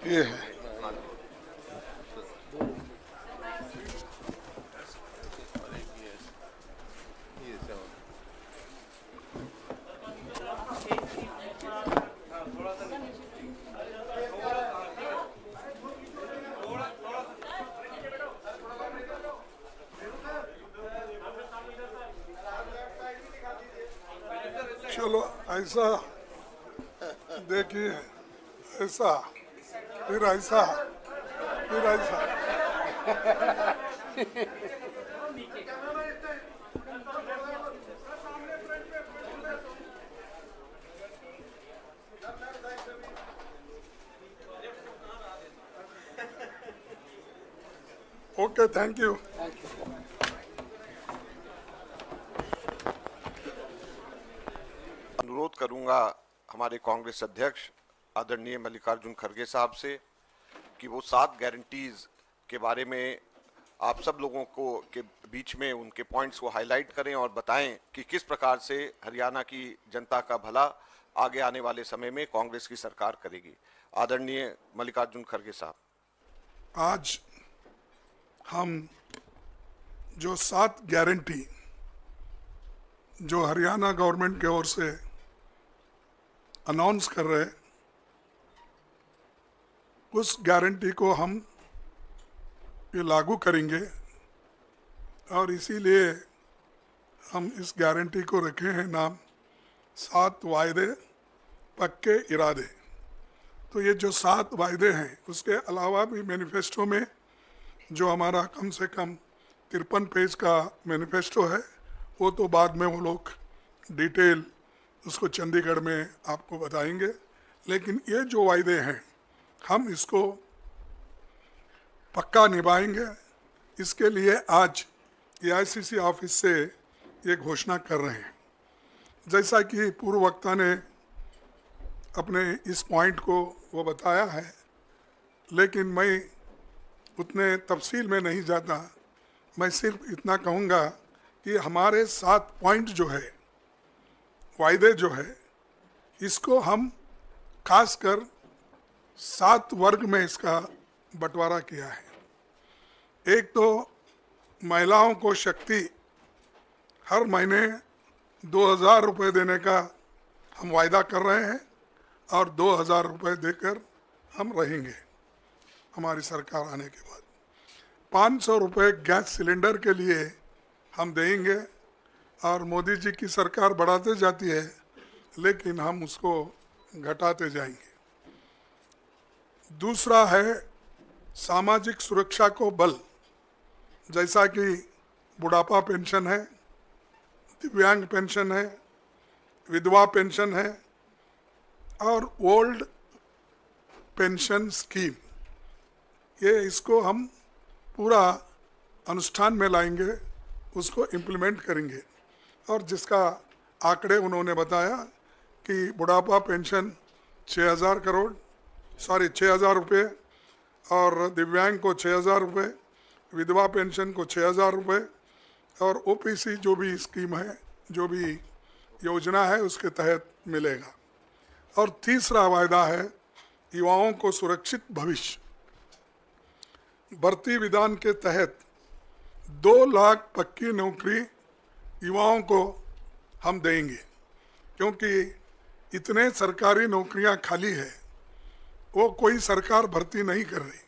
ये है। चलो ऐसा देखिए, ऐसा, फिर ऐसा, फिर ऐसा। Okay, thank you. अनुरोध करूंगा हमारे कांग्रेस अध्यक्ष आदरणीय मल्लिकार्जुन खड़गे साहब से कि वो 7 गारंटीज के बारे में आप सब लोगों को के बीच में उनके पॉइंट्स को हाईलाइट करें और बताएं कि किस प्रकार से हरियाणा की जनता का भला आगे आने वाले समय में कांग्रेस की सरकार करेगी। आदरणीय मल्लिकार्जुन खड़गे साहब। आज हम जो 7 गारंटी जो हरियाणा गवर्नमेंट की ओर से अनाउंस कर रहे हैं, उस गारंटी को हम ये लागू करेंगे और इसीलिए हम इस गारंटी को रखे हैं नाम 7 वायदे पक्के इरादे। तो ये जो 7 वायदे हैं, उसके अलावा भी मैनिफेस्टो में जो हमारा कम से कम 53 पेज का मैनिफेस्टो है, वो तो बाद में वो लोग डिटेल उसको चंडीगढ़ में आपको बताएंगे। लेकिन ये जो वायदे हैं, हम इसको पक्का निभाएंगे। इसके लिए आज एआईसीसी ऑफिस से ये घोषणा कर रहे हैं। जैसा कि पूर्व वक्ता ने अपने इस पॉइंट को वो बताया है, लेकिन मैं उतने तफसील में नहीं जाता। मैं सिर्फ इतना कहूँगा कि हमारे 7 पॉइंट जो है, वायदे जो है, इसको हम खासकर 7 वर्ग में इसका बंटवारा किया है। एक तो महिलाओं को शक्ति हर महीने 2000 रुपये देने का हम वायदा कर रहे हैं और 2000 रुपये देकर हम रहेंगे हमारी सरकार आने के बाद। 500 रुपये गैस सिलेंडर के लिए हम देंगे और मोदी जी की सरकार बढ़ाते जाती है, लेकिन हम उसको घटाते जाएंगे। दूसरा है सामाजिक सुरक्षा को बल, जैसा कि बुढ़ापा पेंशन है, दिव्यांग पेंशन है, विधवा पेंशन है और ओल्ड पेंशन स्कीम। ये इसको हम पूरा अनुष्ठान में लाएंगे, उसको इम्प्लीमेंट करेंगे। और जिसका आंकड़े उन्होंने बताया कि बुढ़ापा पेंशन 6000 रुपये और दिव्यांग को 6000 रुपये, विधवा पेंशन को 6000 रुपये और ओपीसी जो भी स्कीम है, जो भी योजना है, उसके तहत मिलेगा। और तीसरा वायदा है युवाओं को सुरक्षित भविष्य। भर्ती विधान के तहत 2 लाख पक्की नौकरी युवाओं को हम देंगे, क्योंकि इतने सरकारी नौकरियां खाली है, वो कोई सरकार भर्ती नहीं कर रही।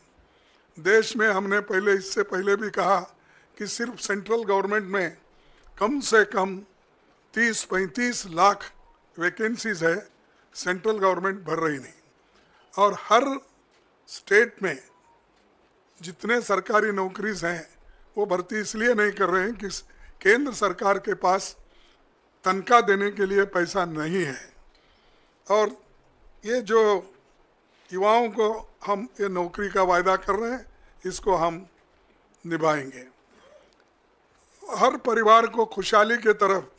देश में हमने पहले, इससे पहले भी कहा कि सिर्फ सेंट्रल गवर्नमेंट में कम से कम 30-35 लाख वैकेंसीज है, सेंट्रल गवर्नमेंट भर रही नहीं। और हर स्टेट में जितने सरकारी नौकरीज हैं, वो भर्ती इसलिए नहीं कर रहे हैं कि केंद्र सरकार के पास तनख्वाह देने के लिए पैसा नहीं है। और ये जो युवाओं को हम ये नौकरी का वायदा कर रहे हैं, इसको हम निभाएंगे। हर परिवार को खुशहाली के तरफ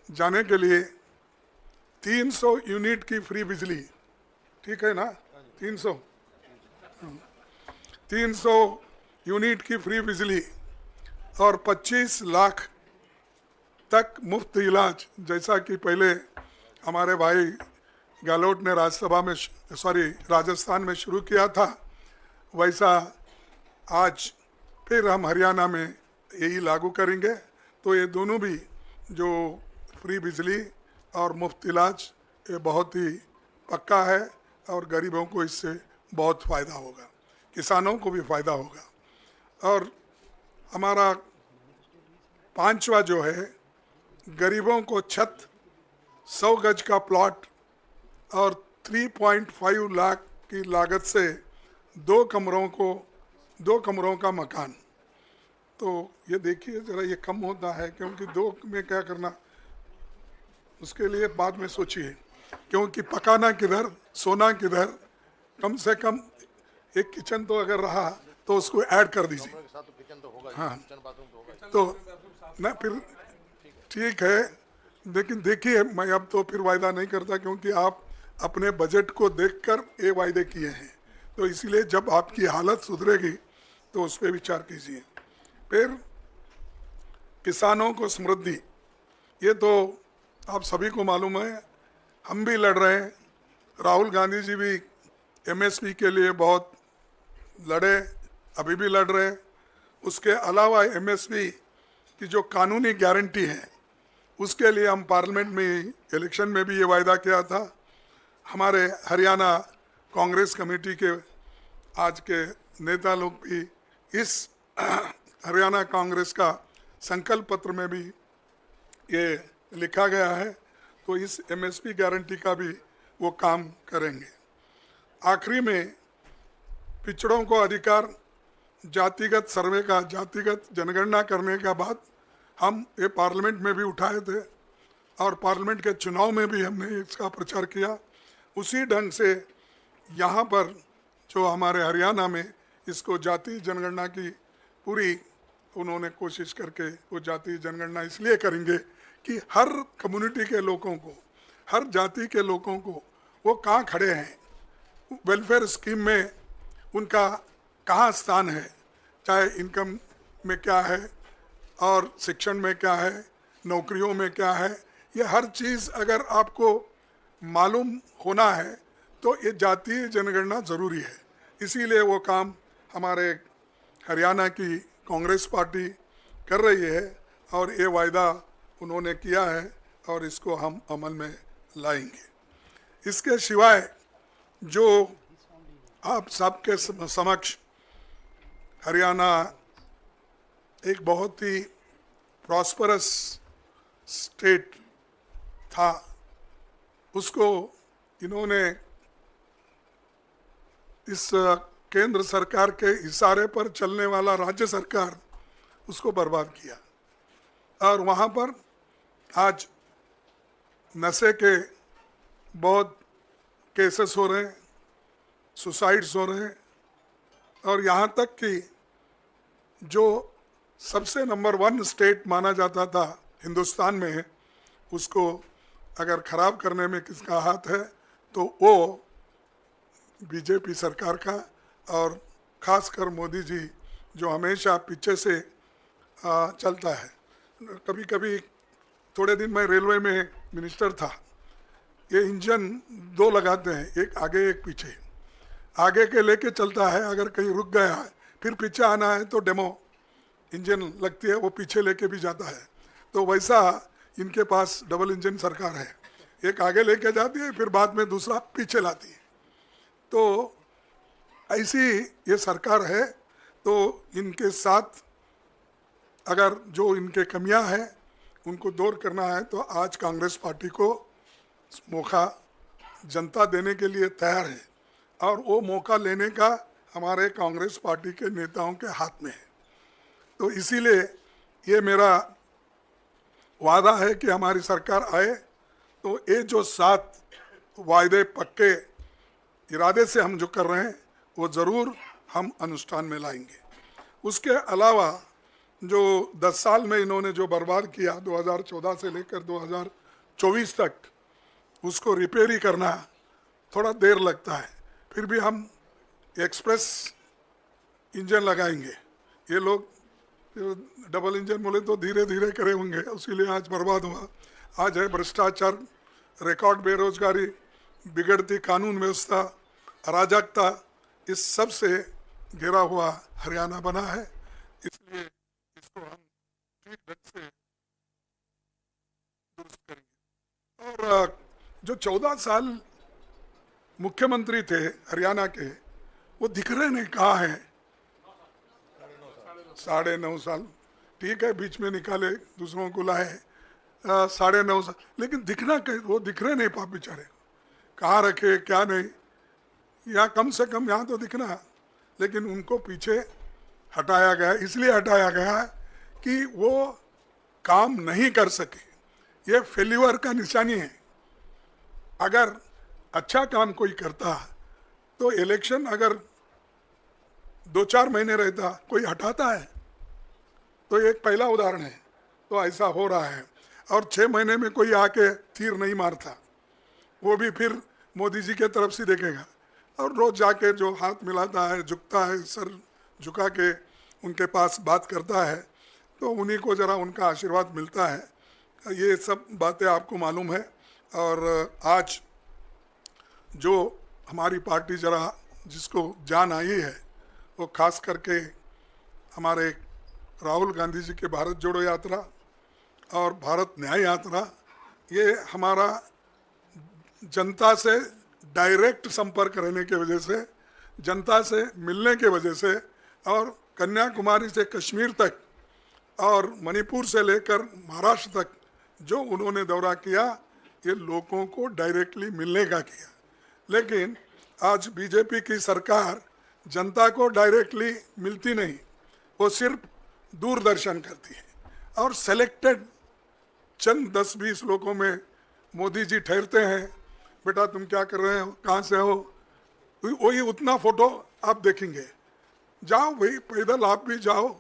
जाने के लिए 300 यूनिट की फ्री बिजली, ठीक है ना? 300 यूनिट की फ्री बिजली और 25 लाख तक मुफ्त इलाज, जैसा कि पहले हमारे भाई गहलोत ने राजस्थान में शुरू किया था, वैसा आज फिर हम हरियाणा में यही लागू करेंगे। तो ये दोनों भी जो फ्री बिजली और मुफ्त इलाज, ये बहुत ही पक्का है और गरीबों को इससे बहुत फ़ायदा होगा, किसानों को भी फ़ायदा होगा। और हमारा पांचवा जो है, गरीबों को छत, 100 गज का प्लॉट और 3.5 लाख की लागत से 2 कमरों का मकान। तो ये देखिए ज़रा, ये कम होता है क्योंकि 2 में क्या करना, उसके लिए बाद में सोचिए, क्योंकि पकाना किधर, सोना किधर। कम से कम एक किचन तो अगर रहा तो उसको ऐड कर दीजिए। हाँ, तो ना फिर ठीक है, लेकिन देखिए मैं अब तो फिर वायदा नहीं करता, क्योंकि आप अपने बजट को देखकर ये वायदे किए हैं। तो इसीलिए जब आपकी हालत सुधरेगी तो उस पर विचार कीजिए। फिर किसानों को समृद्धि, ये तो आप सभी को मालूम है, हम भी लड़ रहे हैं, राहुल गांधी जी भी एमएसपी के लिए बहुत लड़े, अभी भी लड़ रहे हैं। उसके अलावा एमएसपी की जो कानूनी गारंटी है, उसके लिए हम पार्लियामेंट में इलेक्शन में भी ये वायदा किया था। हमारे हरियाणा कांग्रेस कमेटी के आज के नेता लोग भी इस हरियाणा कांग्रेस का संकल्प पत्र में भी ये लिखा गया है। तो इस एमएसपी गारंटी का भी वो काम करेंगे। आखिरी में पिछड़ों को अधिकार, जातिगत सर्वे का, जातिगत जनगणना करने का बात हम ये पार्लियामेंट में भी उठाए थे और पार्लियामेंट के चुनाव में भी हमने इसका प्रचार किया। उसी ढंग से यहाँ पर जो हमारे हरियाणा में इसको जाति जनगणना की पूरी उन्होंने कोशिश करके वो जाति जनगणना इसलिए करेंगे कि हर कम्युनिटी के लोगों को, हर जाति के लोगों को वो कहाँ खड़े हैं, वेलफेयर स्कीम में उनका कहाँ स्थान है, चाहे इनकम में क्या है और शिक्षण में क्या है, नौकरियों में क्या है, ये हर चीज़ अगर आपको मालूम होना है तो ये जातीय जनगणना ज़रूरी है। इसीलिए वो काम हमारे हरियाणा की कांग्रेस पार्टी कर रही है और ये वायदा उन्होंने किया है और इसको हम अमल में लाएंगे। इसके सिवाय जो आप सबके समक्ष हरियाणा एक बहुत ही प्रॉस्परस स्टेट था, उसको इन्होंने इस केंद्र सरकार के इशारे पर चलने वाला राज्य सरकार उसको बर्बाद किया और वहाँ पर आज नशे के बहुत केसेस हो रहे हैं, सुसाइड्स हो रहे हैं और यहाँ तक कि जो सबसे नंबर 1 स्टेट माना जाता था हिंदुस्तान में, उसको अगर ख़राब करने में किसका हाथ है तो वो बीजेपी सरकार का, और ख़ासकर मोदी जी जो हमेशा पीछे से चलता है। कभी कभी थोड़े दिन में रेलवे में मिनिस्टर था, ये इंजन 2 लगाते हैं, एक आगे एक पीछे, आगे के लेके चलता है, अगर कहीं रुक गया है फिर पीछे आना है तो डेमो इंजन लगती है, वो पीछे लेके भी जाता है। तो वैसा इनके पास डबल इंजन सरकार है, एक आगे लेके जाती है फिर बाद में दूसरा पीछे लाती है। तो ऐसी ये सरकार है। तो इनके साथ अगर जो इनके कमियां हैं उनको दूर करना है तो आज कांग्रेस पार्टी को मौका जनता देने के लिए तैयार है और वो मौका लेने का हमारे कांग्रेस पार्टी के नेताओं के हाथ में है। तो इसीलिए ये मेरा वादा है कि हमारी सरकार आए तो ये जो 7 वायदे पक्के इरादे से हम जो कर रहे हैं वो ज़रूर हम अनुष्ठान में लाएंगे। उसके अलावा जो 10 साल में इन्होंने जो बर्बाद किया 2014 से लेकर 2024 तक, उसको रिपेयर ही करना थोड़ा देर लगता है, फिर भी हम एक्सप्रेस इंजन लगाएंगे। ये लोग डबल इंजन बोले तो धीरे धीरे करे होंगे, उसी लिए आज बर्बाद हुआ। आज है भ्रष्टाचार, रिकॉर्ड बेरोजगारी, बिगड़ती कानून व्यवस्था, अराजकता, इस सब से घिरा हुआ हरियाणा बना है। इसलिए इसको हम ठीक ढंग से दुरुस्त करेंगे। और जो 14 साल मुख्यमंत्री थे हरियाणा के, वो दिख रहे नहीं, कहाँ है? 9.5 साल, ठीक है, बीच में निकाले, दूसरों को लाए, 9.5 साल, लेकिन दिखना कहीं, वो दिख रहे नहीं पाप बेचारे, कहाँ रखे क्या नहीं। यहाँ कम से कम यहाँ तो दिखना, लेकिन उनको पीछे हटाया गया। इसलिए हटाया गया कि वो काम नहीं कर सके। ये फेल्यूर का निशानी है। अगर अच्छा काम कोई करता तो इलेक्शन अगर 2-4 महीने रहता, कोई हटाता है? तो एक पहला उदाहरण है। तो ऐसा हो रहा है। और 6 महीने में कोई आके तीर नहीं मारता, वो भी फिर मोदी जी के तरफ से देखेगा। और रोज जाके जो हाथ मिलाता है, झुकता है, सर झुका के उनके पास बात करता है, तो उन्हीं को ज़रा उनका आशीर्वाद मिलता है। ये सब बातें आपको मालूम है। और आज जो हमारी पार्टी ज़रा जिसको जान आई है, वो खास करके हमारे राहुल गांधी जी के भारत जोड़ो यात्रा और भारत न्याय यात्रा, ये हमारा जनता से डायरेक्ट संपर्क रहने की वजह से, जनता से मिलने के वजह से, और कन्याकुमारी से कश्मीर तक और मणिपुर से लेकर महाराष्ट्र तक जो उन्होंने दौरा किया, ये लोगों को डायरेक्टली मिलने का किया। लेकिन आज बीजेपी की सरकार जनता को डायरेक्टली मिलती नहीं, वो सिर्फ दूरदर्शन करती है। और सेलेक्टेड चंद 10-20 लोगों में मोदी जी ठहरते हैं, बेटा तुम क्या कर रहे हो, कहाँ से हो, वही उतना फोटो आप देखेंगे। जाओ भाई, पैदल आप भी जाओ,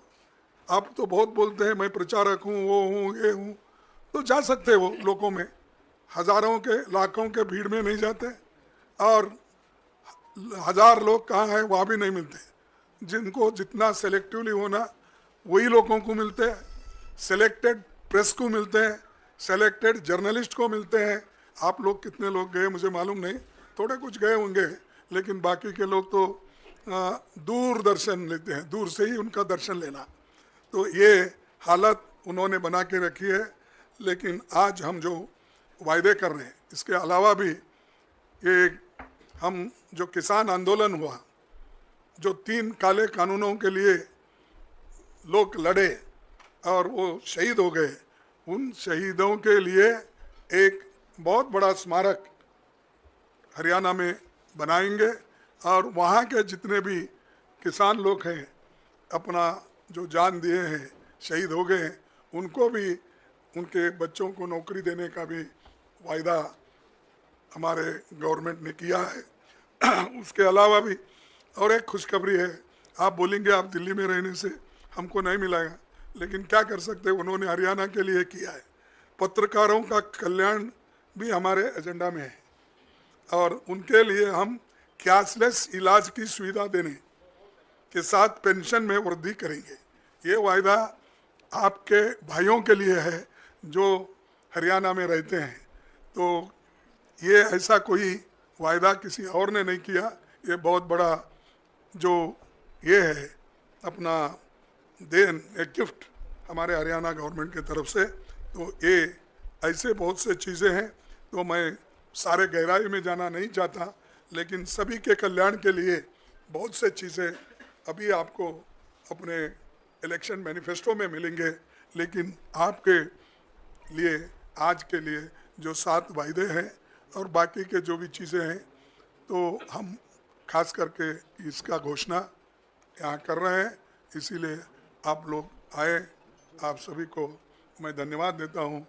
आप तो बहुत बोलते हैं मैं प्रचारक हूँ, वो हूँ, ये हूँ, तो जा सकते हो लोगों में। हजारों के लाखों के भीड़ में नहीं जाते, और 1000 लोग कहाँ हैं वहाँ भी नहीं मिलते। जिनको जितना सेलेक्टिवली होना, वही लोगों को मिलते हैं। सेलेक्टेड प्रेस को मिलते हैं, सेलेक्टेड जर्नलिस्ट को मिलते हैं। आप लोग कितने लोग गए मुझे मालूम नहीं, थोड़े कुछ गए होंगे, लेकिन बाकी के लोग तो दूर दर्शन लेते हैं, दूर से ही उनका दर्शन लेना। तो ये हालत उन्होंने बना के रखी है। लेकिन आज हम जो वायदे कर रहे हैं, इसके अलावा भी ये हम जो किसान आंदोलन हुआ, जो 3 काले कानूनों के लिए लोग लड़े और वो शहीद हो गए, उन शहीदों के लिए एक बहुत बड़ा स्मारक हरियाणा में बनाएंगे। और वहाँ के जितने भी किसान लोग हैं, अपना जो जान दिए हैं, शहीद हो गए, उनको भी, उनके बच्चों को नौकरी देने का भी वायदा हमारे गवर्नमेंट ने किया है। उसके अलावा भी और एक खुशखबरी है। आप बोलेंगे आप दिल्ली में रहने से हमको नहीं मिलेगा, लेकिन क्या कर सकते हैं, उन्होंने हरियाणा के लिए किया है। पत्रकारों का कल्याण भी हमारे एजेंडा में है, और उनके लिए हम कैशलेस इलाज की सुविधा देने के साथ पेंशन में वृद्धि करेंगे। ये वायदा आपके भाइयों के लिए है जो हरियाणा में रहते हैं। तो ये ऐसा कोई वायदा किसी और ने नहीं किया। ये बहुत बड़ा जो ये है अपना देन, एक गिफ्ट हमारे हरियाणा गवर्नमेंट की तरफ से। तो ये ऐसे बहुत से चीज़ें हैं, तो मैं सारे गहराई में जाना नहीं चाहता, लेकिन सभी के कल्याण के लिए बहुत से चीज़ें अभी आपको अपने इलेक्शन मैनिफेस्टो में मिलेंगे। लेकिन आपके लिए आज के लिए जो 7 वायदे हैं और बाकी के जो भी चीज़ें हैं, तो हम खास करके इसका घोषणा यहाँ कर रहे हैं। इसीलिए आप लोग आए, आप सभी को मैं धन्यवाद देता हूँ।